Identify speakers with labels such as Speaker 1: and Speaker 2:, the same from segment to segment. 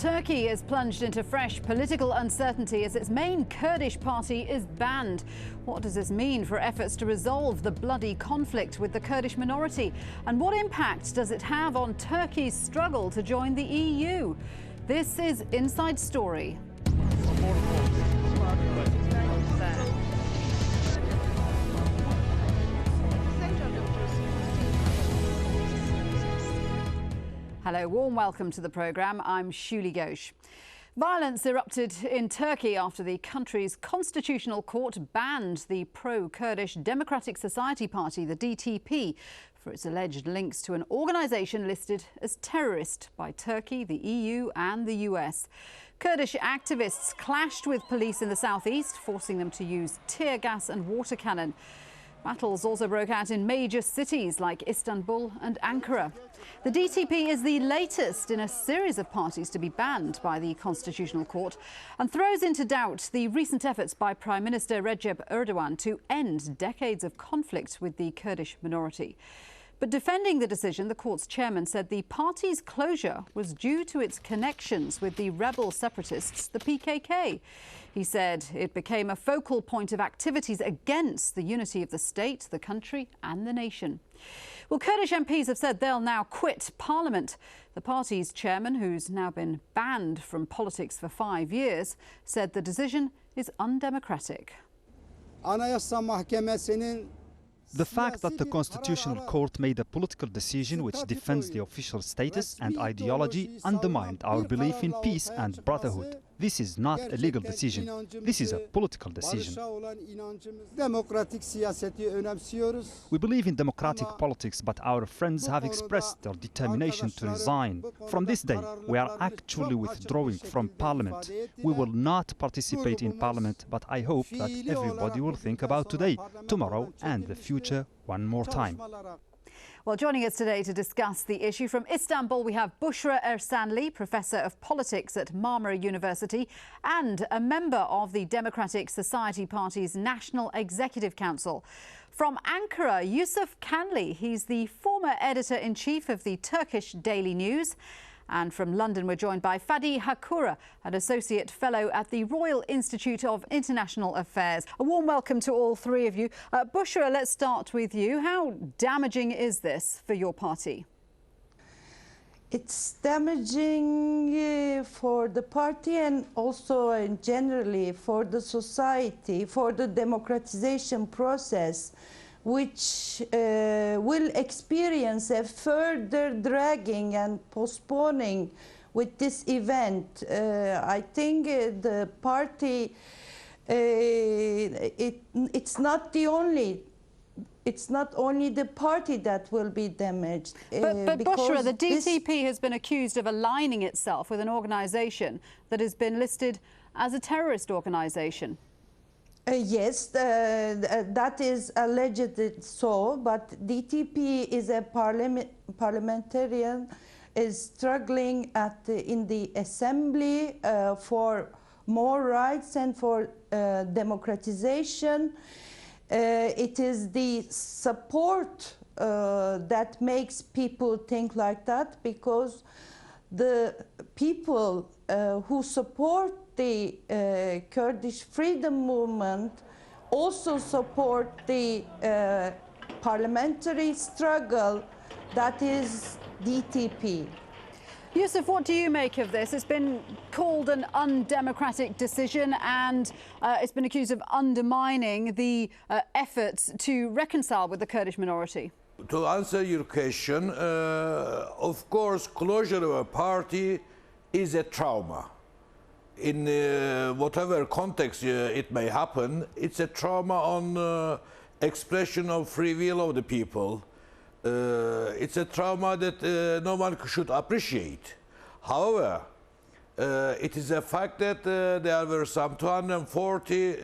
Speaker 1: Turkey is plunged into fresh political uncertainty as its main Kurdish party is banned. What does this mean for efforts to resolve the bloody conflict with the Kurdish minority? And what impact does it have on Turkey's struggle to join the EU? This is Inside Story. Hello, warm welcome to the programme. I'm Shuli Ghosh. Violence erupted in Turkey after the country's constitutional court banned the pro-Kurdish Democratic Society Party, the DTP, for its alleged links to an organisation listed as terrorist by Turkey, the EU and the US. Kurdish activists clashed with police in the southeast, forcing them to use tear gas and water cannon. Battles also broke out in major cities like Istanbul and Ankara. The DTP is the latest in a series of parties to be banned by the Constitutional Court and throws into doubt the recent efforts by Prime Minister Recep Erdogan to end decades of conflict with the Kurdish minority. But defending the decision, the court's chairman said the party's closure was due to its connections with the rebel separatists, the PKK. He said it became a focal point of activities against the unity of the state, the country and the nation. Well, Kurdish MPs have said they'll now quit Parliament. The party's chairman, who's now been banned from politics for 5 years, said the decision is undemocratic.
Speaker 2: The fact that the Constitutional Court made a political decision which defends the official status and ideology undermined our belief in peace and brotherhood. This is not a legal decision. This is a political decision. We believe in democratic politics, but our friends have expressed their determination to resign. From this day, we are actually withdrawing from Parliament. We will not participate in Parliament, but I hope that everybody will think about today, tomorrow and the future one more time.
Speaker 1: Well, joining us today to discuss the issue from Istanbul, we have Bushra Ersanli, Professor of Politics at Marmara University and a member of the Democratic Society Party's National Executive Council. From Ankara, Yusuf Kanli, he's the former editor-in-chief of the Turkish Daily News. And from London, we're joined by Fadi Hakura, an Associate Fellow at the Royal Institute of International Affairs. A warm welcome to all three of you. Bushra, let's start with you. How damaging is this for your party?
Speaker 3: It's damaging for the party and also generally for the society, for the democratization process, which will experience a further dragging and postponing with this event. I think the party, it's not only the party that will be damaged.
Speaker 1: But Bushra, the DTP has been accused of aligning itself with an organisation that has been listed as a terrorist organisation.
Speaker 3: Yes, that is alleged so, but DTP is a parliamentarian, is struggling in the assembly for more rights and for democratization. It is the support that makes people think like that, because the people who support the Kurdish freedom movement also support the parliamentary struggle that is DTP.
Speaker 1: Yusuf, what do you make of this? It's been called an undemocratic decision and it's been accused of undermining the efforts to reconcile with the Kurdish minority.
Speaker 4: To answer your question, of course, closure of a party is a trauma. In whatever context it may happen, it's a trauma on expression of free will of the people. It's a trauma that no one should appreciate. However, it is a fact that there were some 240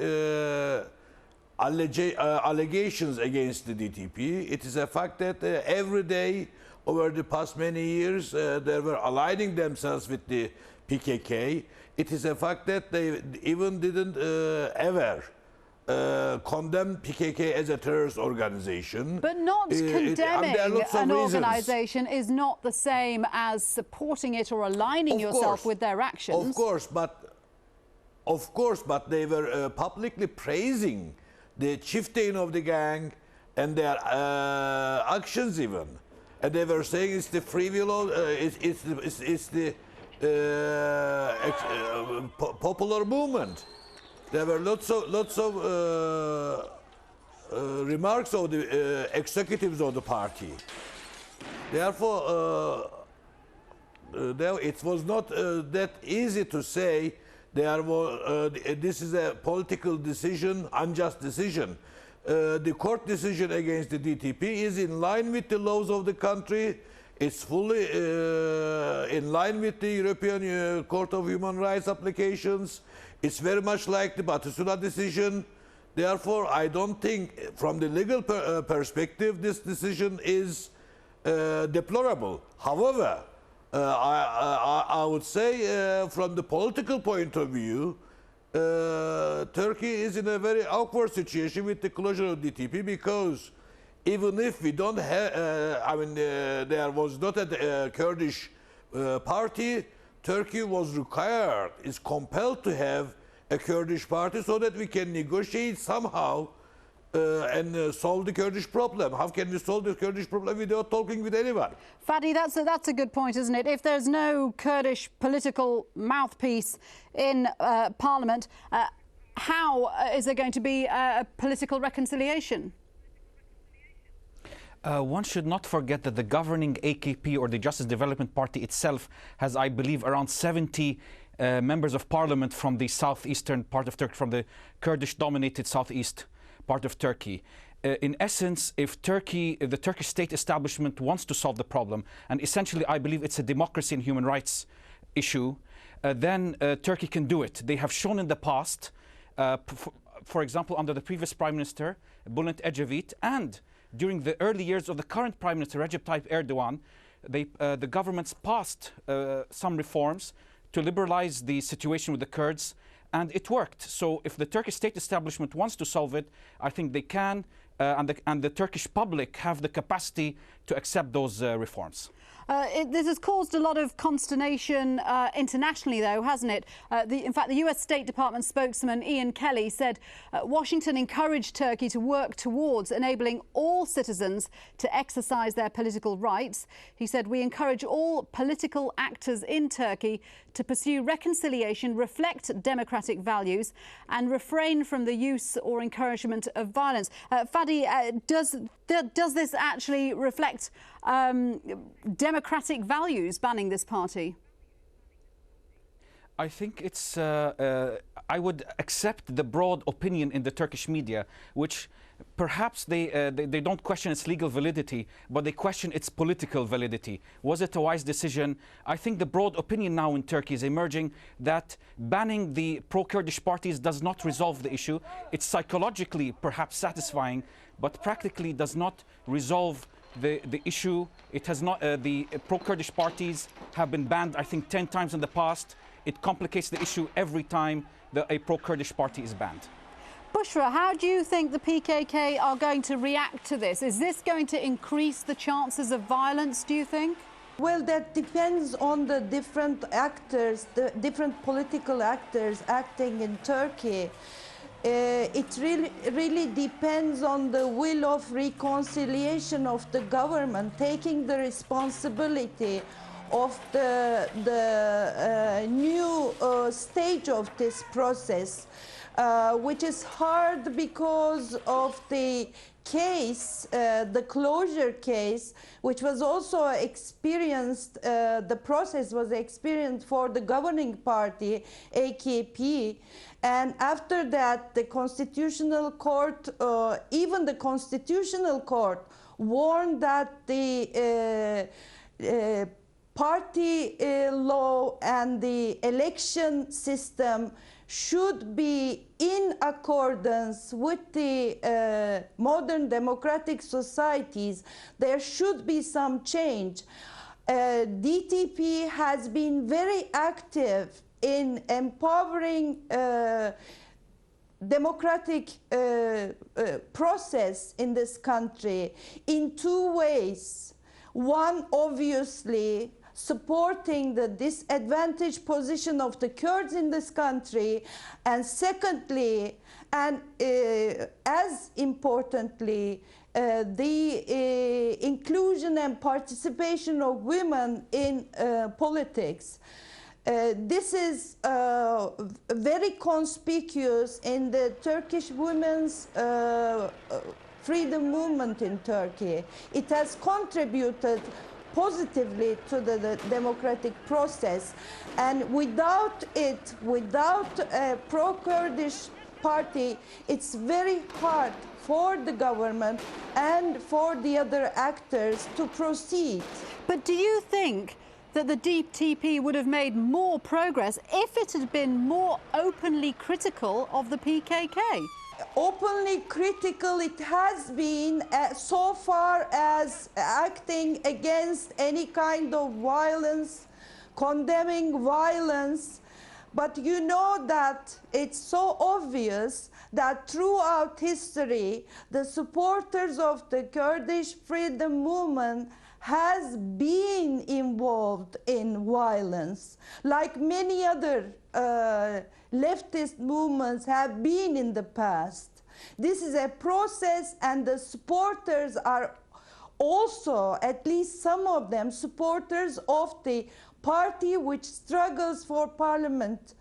Speaker 4: allegations against the DTP. It is a fact that every day over the past many years they were aligning themselves with the PKK. It is a fact that they even didn't ever condemn PKK as a terrorist organization.
Speaker 1: But not condemning an
Speaker 4: reasons.
Speaker 1: organization is not the same as supporting it or aligning yourself with their actions.
Speaker 4: Of course, but they were publicly praising the chieftain of the gang and their actions even, and they were saying it's the free will, it's the popular movement. There were lots of remarks of the executives of the party. Therefore, it was not that easy to say this is a political decision, unjust decision. The court decision against the DTP is in line with the laws of the country. It's fully in line with the European Court of Human Rights applications. It's very much like the Batusuna decision. Therefore, I don't think, from the legal perspective, this decision is deplorable. However, I would say, from the political point of view, Turkey is in a very awkward situation with the closure of DTP, because even if we don't have, there was not a Kurdish party, Turkey was required, is compelled to have a Kurdish party so that we can negotiate somehow and solve the Kurdish problem. How can we solve the Kurdish problem without talking with anyone?
Speaker 1: Fadi, that's a good point, isn't it? If there's no Kurdish political mouthpiece in Parliament, how is there going to be a political reconciliation?
Speaker 5: One should not forget that the governing AKP, or the Justice Development Party itself, has, I believe, around 70 members of parliament from the southeastern part of Turkey, from the Kurdish-dominated southeast part of Turkey. In essence, if the Turkish state establishment wants to solve the problem, and essentially I believe it's a democracy and human rights issue, then Turkey can do it. They have shown in the past, for example, under the previous Prime Minister, Bülent Ecevit, and during the early years of the current Prime Minister, Recep Tayyip Erdogan, the governments passed some reforms to liberalize the situation with the Kurds, and it worked. So if the Turkish state establishment wants to solve it, I think they can, and the Turkish public have the capacity to accept those reforms.
Speaker 1: This has caused a lot of consternation internationally, though, hasn't it? In fact, the US State Department spokesman Ian Kelly said Washington encouraged Turkey to work towards enabling all citizens to exercise their political rights. He said, "We encourage all political actors in Turkey to pursue reconciliation, reflect democratic values and refrain from the use or encouragement of violence." Fadi, does this actually reflect democratic values, banning this party?
Speaker 5: I think it's, I would accept the broad opinion in the Turkish media, which perhaps they don't question its legal validity, but they question its political validity. Was it a wise decision? I think the broad opinion now in Turkey is emerging that banning the pro-Kurdish parties does not resolve the issue. It's psychologically perhaps satisfying, but practically does not resolve the issue. It has not. The pro-Kurdish parties have been banned, I think, 10 times in the past. It complicates the issue every time a pro-Kurdish party is banned.
Speaker 1: Bushra, how do you think the PKK are going to react to this? Is this going to increase the chances of violence, do you think?
Speaker 3: Well, that depends on the different actors, the different political actors acting in Turkey. It really depends on the will of reconciliation of the government, taking the responsibility of the new stage of this process, which is hard because of the case, the closure case, which was also experienced, the process was experienced for the governing party, AKP. And after that, the Constitutional Court, even the Constitutional Court, warned that the party law and the election system should be in accordance with the modern democratic societies. There should be some change. DTP has been very active in empowering democratic process in this country in two ways. One, obviously, supporting the disadvantaged position of the Kurds in this country, and secondly, and as importantly, the inclusion and participation of women in politics. This is very conspicuous in the Turkish women's freedom movement in Turkey. It has contributed positively to the democratic process, and without it, without a pro-Kurdish party, it's very hard for the government and for the other actors to proceed.
Speaker 1: But do you think that the DTP would have made more progress if it had been more openly critical of the PKK?
Speaker 3: Openly critical it has been so far as acting against any kind of violence, condemning violence. But you know that it's so obvious that throughout history, the supporters of the Kurdish freedom movement has been involved in violence, like many other leftist movements have been in the past. This is a process, and the supporters are also, at least some of them, supporters of the party which struggles for parliamentary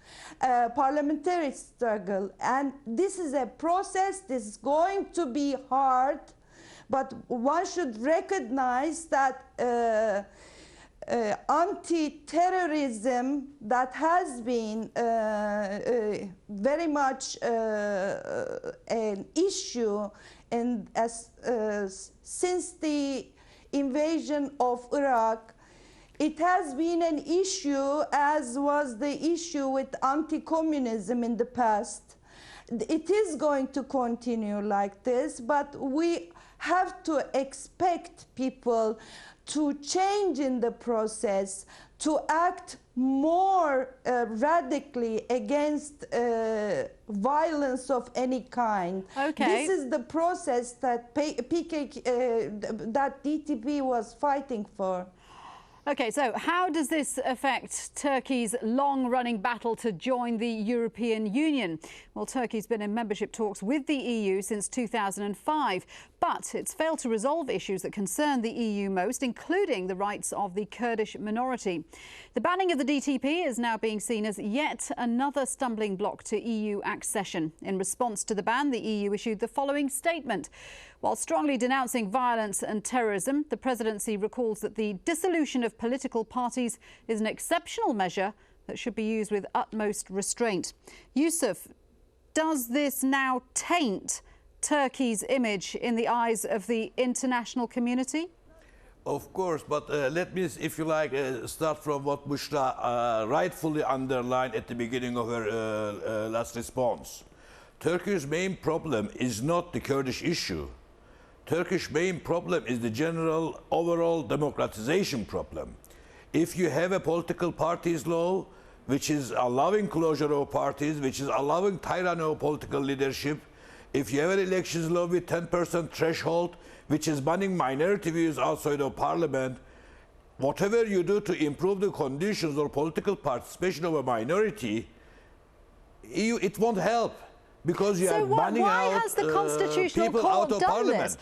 Speaker 3: struggle. And this is a process. This is going to be hard, but one should recognize that anti-terrorism that has been very much an issue since the invasion of Iraq. It has been an issue, as was the issue with anti-communism in the past. It is going to continue like this, but we have to expect people to change in the process, to act more radically against violence of any kind.
Speaker 1: Okay.
Speaker 3: This is the process that that DTP was fighting for.
Speaker 1: OK, so how does this affect Turkey's long-running battle to join the European Union? Well, Turkey's been in membership talks with the EU since 2005, but it's failed to resolve issues that concern the EU most, including the rights of the Kurdish minority. The banning of the DTP is now being seen as yet another stumbling block to EU accession. In response to the ban, the EU issued the following statement. While strongly denouncing violence and terrorism, the presidency recalls that the dissolution of political parties is an exceptional measure that should be used with utmost restraint. Yusuf, does this now taint Turkey's image in the eyes of the international community?
Speaker 4: Of course, but let me, if you like, start from what Bushra rightfully underlined at the beginning of her last response. Turkey's main problem is not the Kurdish issue. Turkish main problem is the general overall democratization problem. If you have a political parties law, which is allowing closure of parties, which is allowing tyranny of political leadership, if you have an elections law with 10% threshold, which is banning minority views outside of parliament, whatever you do to improve the conditions or political participation of a minority, it won't help. Because you are banning out people out of parliament.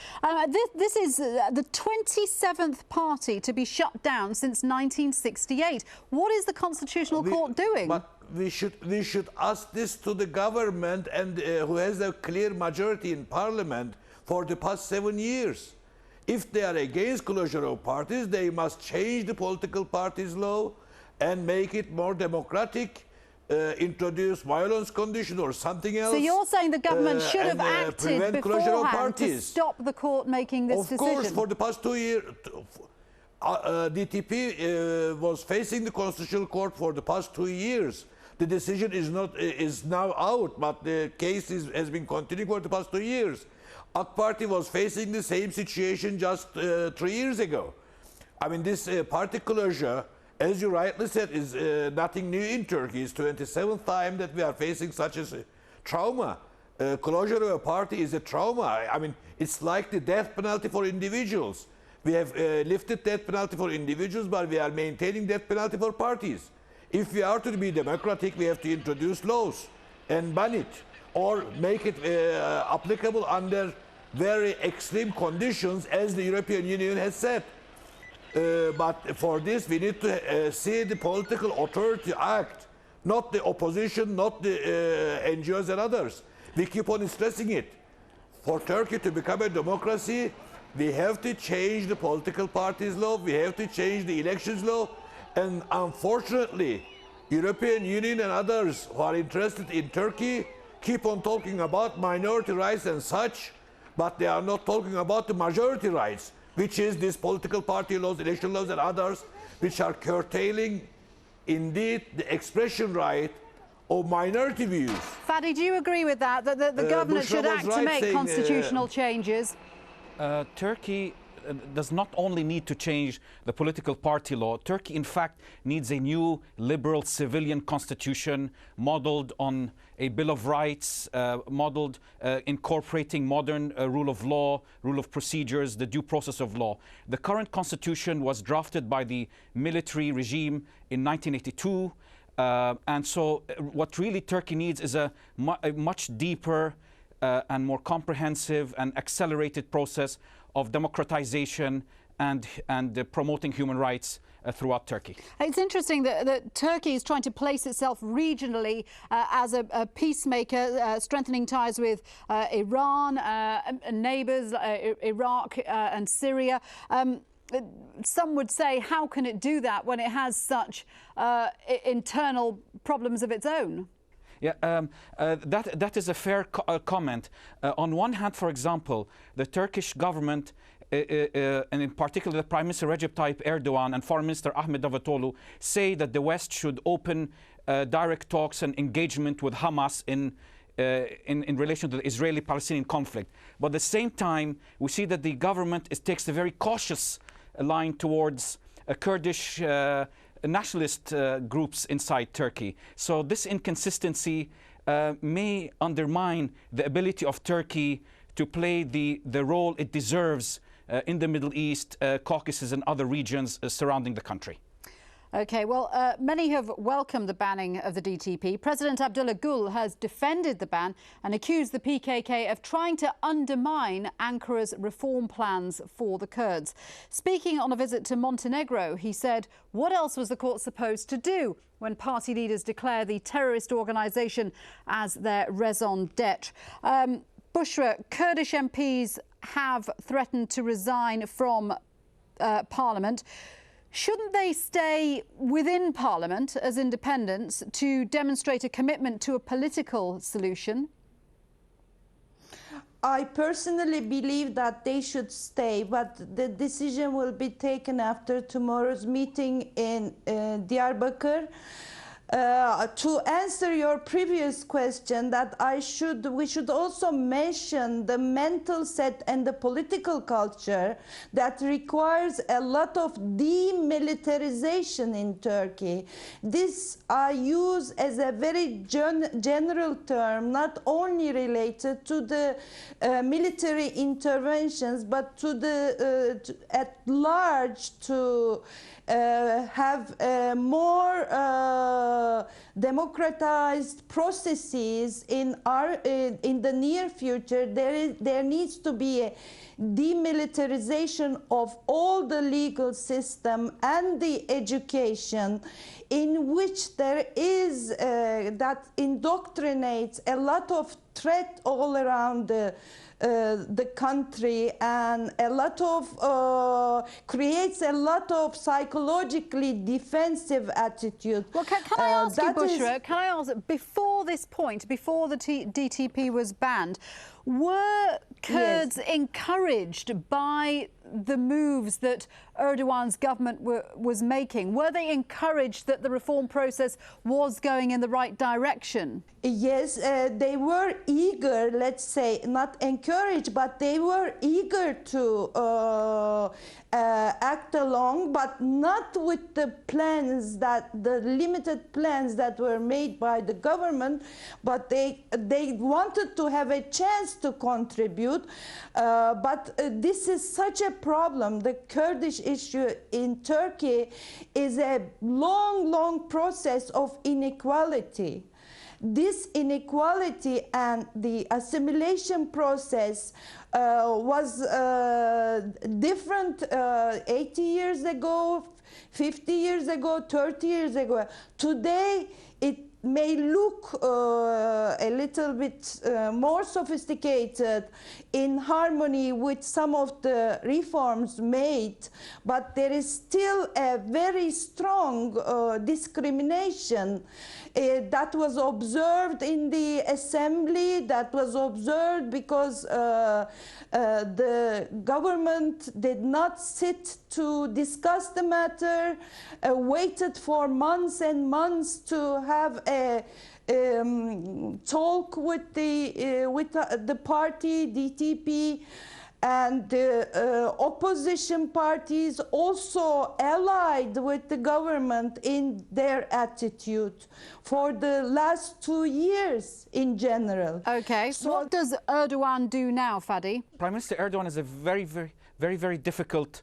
Speaker 1: This is the 27th party to be shut down since 1968. What is the Constitutional Court doing?
Speaker 4: But we should ask this to the government, and who has a clear majority in parliament for the past 7 years. If they are against closure of parties, they must change the political parties law and make it more democratic. Introduce violence condition or something else.
Speaker 1: So you're saying the government should have acted beforehand to stop the court making this decision?
Speaker 4: Of course, for the past 2 years, DTP was facing the Constitutional Court for the past 2 years. The decision is now out, but the case has been continuing for the past 2 years. AK Party was facing the same situation just 3 years ago. I mean, this party closure, as you rightly said, is nothing new in Turkey. It's 27th time that we are facing such a trauma. Closure of a party is a trauma. I mean, it's like the death penalty for individuals. We have lifted death penalty for individuals, but we are maintaining death penalty for parties. If we are to be democratic, we have to introduce laws and ban it, or make it applicable under very extreme conditions, as the European Union has said. But for this, we need to see the political authority act, not the opposition, not the NGOs and others. We keep on stressing it. For Turkey to become a democracy, we have to change the political parties law, we have to change the elections law, and unfortunately, European Union and others who are interested in Turkey keep on talking about minority rights and such, but they are not talking about the majority rights, which is these political party laws, election laws and others, which are curtailing indeed the expression right of minority views.
Speaker 1: Fadi, do you agree with that, that the government should act to make constitutional changes?
Speaker 5: Turkey does not only need to change the political party law. Turkey, in fact, needs a new liberal civilian constitution modeled on a Bill of Rights, modeled incorporating modern rule of law, rule of procedures, the due process of law. The current constitution was drafted by the military regime in 1982. And so what really Turkey needs is a much deeper and more comprehensive and accelerated process of democratization and promoting human rights throughout Turkey. It's
Speaker 1: interesting that Turkey is trying to place itself regionally as a peacemaker, strengthening ties with Iran, neighbours, Iraq and Syria. Some would say, how can it do that when it has such internal problems of its own?
Speaker 5: Yeah, that is a fair comment. On one hand, for example, the Turkish government, and in particular the Prime Minister Recep Tayyip Erdogan and Foreign Minister Ahmet Davutoglu, say that the West should open direct talks and engagement with Hamas in relation to the Israeli-Palestinian conflict. But at the same time, we see that the government takes a very cautious line towards Kurdish nationalist groups inside Turkey. So this inconsistency may undermine the ability of Turkey to play the role it deserves in the Middle East, Caucasus and other regions surrounding the country.
Speaker 1: OK, well, many have welcomed the banning of the DTP. President Abdullah Gul has defended the ban and accused the PKK of trying to undermine Ankara's reform plans for the Kurds. Speaking on a visit to Montenegro, he said, what else was the court supposed to do when party leaders declare the terrorist organisation as their raison d'etre? Bushra, Kurdish MPs have threatened to resign from Parliament. Shouldn't they stay within Parliament as independents to demonstrate a commitment to a political solution?
Speaker 3: I personally believe that they should stay, but the decision will be taken after tomorrow's meeting in Diyarbakir. To answer your previous question, that we should also mention the mental set and the political culture that requires a lot of demilitarization in Turkey. This I use as a very general term, not only related to the military interventions, but to the at large to have more democratized processes in the near future. There needs to be a demilitarization of all the legal system and the education, in which there is that indoctrinates a lot of threat all around the country, and a lot of creates a lot of psychologically defensive attitude.
Speaker 1: Well, can I ask you, Bushra, can I ask, before this point, before the DTP was banned, Were Kurds
Speaker 3: Yes.
Speaker 1: encouraged by the moves that Erdogan's government was making? Were they encouraged that the reform process was going in the right direction?
Speaker 3: Yes, they were eager, let's say, not encouraged, but they were eager to act along, but not with the plans the limited plans that were made by the government, but they wanted to have a chance to contribute. But this is such a problem. The Kurdish issue in Turkey is a long process of inequality. This inequality and the assimilation process was different 80 years ago, 50 years ago, 30 years ago. Today, it may look a little bit more sophisticated in harmony with some of the reforms made, but there is still a very strong discrimination that was observed in the assembly, that was observed because the government did not sit to discuss the matter, waited for months and months to have a talk with the party, DTP, and the opposition parties also allied with the government in their attitude for the last 2 years in general.
Speaker 1: Okay, so what does Erdogan do now, Fadi?
Speaker 5: Prime Minister Erdogan is a very difficult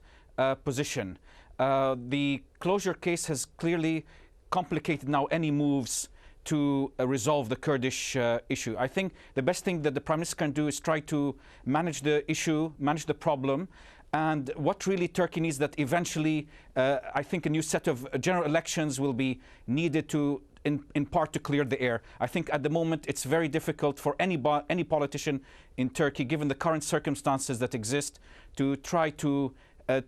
Speaker 5: position. The closure case has clearly complicated now any moves to resolve the Kurdish issue. I think the best thing that the Prime Minister can do is try to manage the issue, manage the problem, and what really Turkey needs that eventually, I think a new set of general elections will be needed to, in part, to clear the air. I think at the moment it's very difficult for any politician in Turkey, given the current circumstances that exist, to try to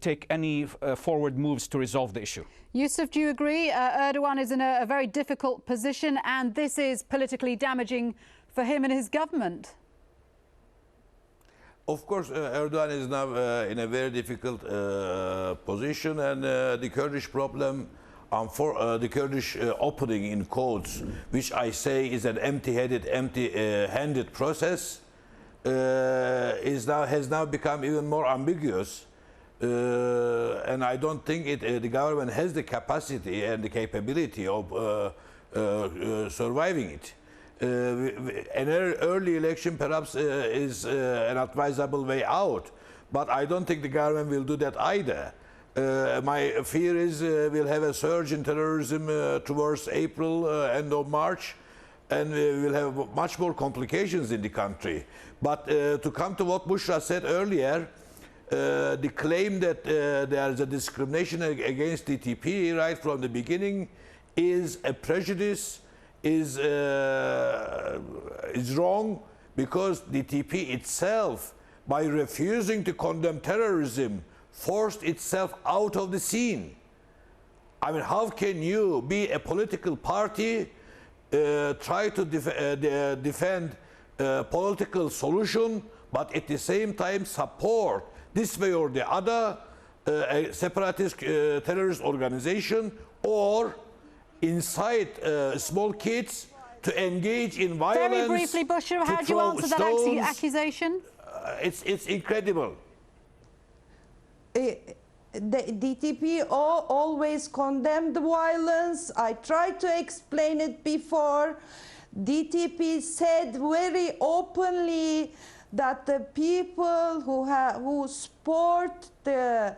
Speaker 5: take any forward moves to resolve the issue.
Speaker 1: Yusuf, do you agree? Erdogan is in a very difficult position, and this is politically damaging for him and his government.
Speaker 4: Of course, Erdogan is now in a very difficult position, and the Kurdish problem, the Kurdish opening in quotes, which I say is an empty-handed process, has now become even more ambiguous. And I don't think the government has the capacity and the capability of surviving it. An early election perhaps is an advisable way out, but I don't think the government will do that either. My fear is we'll have a surge in terrorism towards April, end of March, and we'll have much more complications in the country. But to come to what Bushra said earlier, the claim that there is a discrimination against DTP right from the beginning is a prejudice, is wrong, because DTP itself, by refusing to condemn terrorism, forced itself out of the scene. I mean, how can you be a political party, try to defend a political solution, but at the same time support this way or the other a separatist terrorist organization, or incite small kids to engage in violence?
Speaker 1: Very briefly, Bushra, how do you answer that accusation?
Speaker 4: It's incredible.
Speaker 3: The DTP always condemned violence. I tried to explain it before. DTP said very openly that the people who support the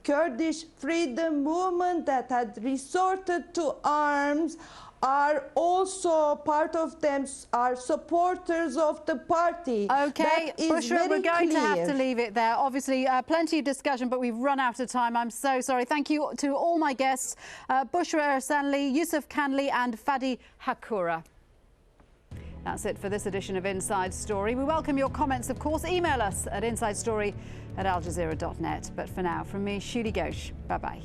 Speaker 3: Kurdish freedom movement that had resorted to arms are also, part of them are supporters of the party.
Speaker 1: Okay, Bushra, we're going to have to leave it there. Obviously, plenty of discussion, but we've run out of time. I'm so sorry. Thank you to all my guests, Bushra Ersanli, Yusuf Kanli and Fadi Hakura. That's it for this edition of Inside Story. We welcome your comments, of course. Email us at insidestory@aljazeera.net. But for now, from me, Shuli Ghosh, bye-bye.